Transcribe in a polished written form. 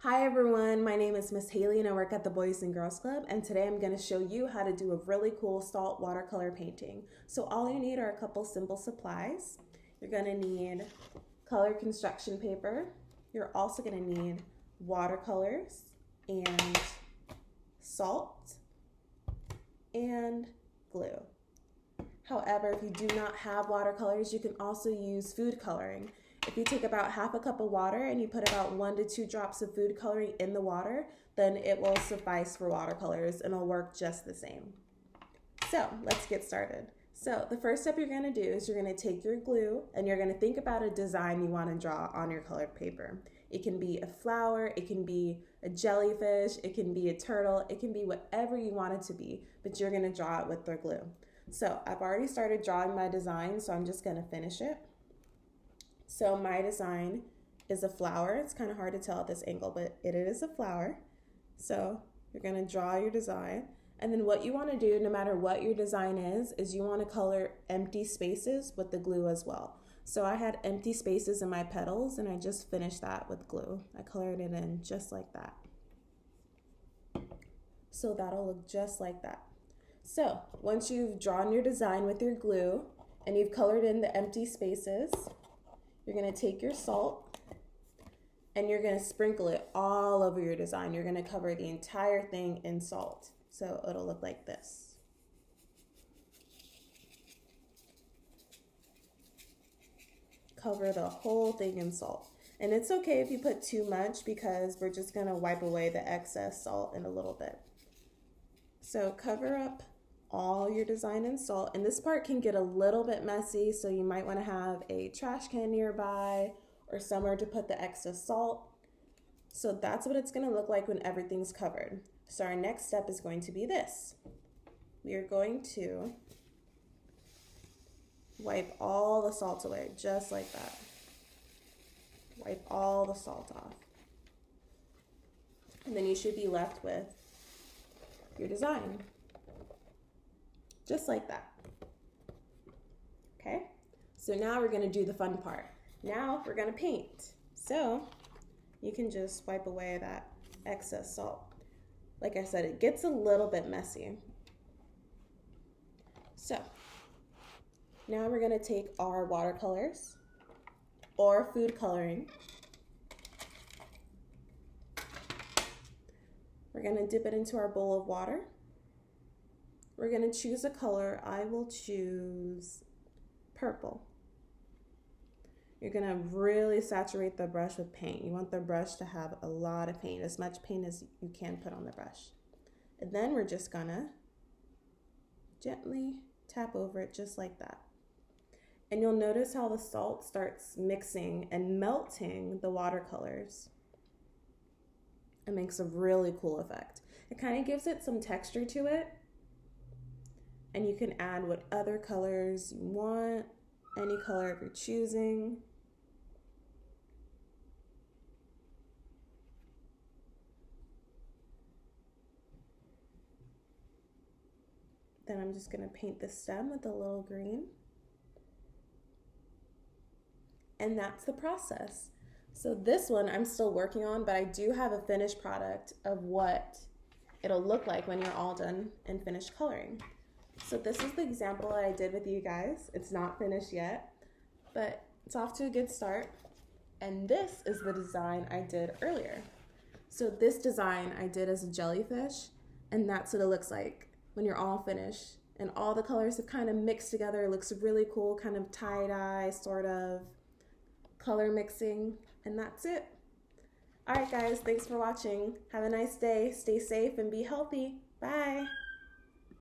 Hi everyone, my name is Miss Haley and I work at the Boys and Girls Club, and today I'm going to show you how to do a really cool salt watercolor painting. So all you need are a couple simple supplies. You're going to need color construction paper. You're also going to need watercolors and salt and glue. However, if you do not have watercolors, you can also use food coloring. If you take about half a cup of water and you put about 1 to 2 drops of food coloring in the water, then it will suffice for watercolors and it'll work just the same. So let's get started. So the first step you're going to do is you're going to take your glue and you're going to think about a design you want to draw on your colored paper. It can be a flower, it can be a jellyfish, it can be a turtle, it can be whatever you want it to be, but you're going to draw it with the glue. So I've already started drawing my design, so I'm just going to finish it. So my design is a flower. It's kind of hard to tell at this angle, but it is a flower. So you're going to draw your design. And then what you want to do, no matter what your design is you want to color empty spaces with the glue as well. So I had empty spaces in my petals and I just finished that with glue. I colored it in just like that. So that'll look just like that. So once you've drawn your design with your glue and you've colored in the empty spaces, you're going to take your salt and you're going to sprinkle it all over your design. You're going to cover the entire thing in salt. So it'll look like this. Cover the whole thing in salt. And it's okay if you put too much because we're just going to wipe away the excess salt in a little bit. So cover up all your design in salt, and this part can get a little bit messy, so you might want to have a trash can nearby or somewhere to put the excess salt. So that's what it's going to look like when everything's covered. So our next step is going to be this. We are going to wipe all the salt away, just like that. Wipe all the salt off. And then you should be left with your design. Just like that. Okay, so now we're going to do the fun part. Now we're going to paint. So you can just wipe away that excess salt. Like I said, it gets a little bit messy. So now we're going to take our watercolors or food coloring. We're going to dip it into our bowl of water. We're going to choose a color. I will choose purple. You're going to really saturate the brush with paint. You want the brush to have a lot of paint, as much paint as you can put on the brush. And then we're just going to gently tap over it just like that. And you'll notice how the salt starts mixing and melting the watercolors. It makes a really cool effect. It kind of gives it some texture to it. And you can add what other colors you want, any color of your choosing. Then I'm just going to paint the stem with a little green. And that's the process. So this one I'm still working on, but I do have a finished product of what it'll look like when you're all done and finished coloring. So this is the example that I did with you guys. It's not finished yet, but it's off to a good start. And this is the design I did earlier. So this design I did as a jellyfish, and that's what it looks like when you're all finished. And all the colors have kind of mixed together. It looks really cool, kind of tie-dye sort of color mixing, and that's it. All right, guys, thanks for watching. Have a nice day. Stay safe and be healthy. Bye.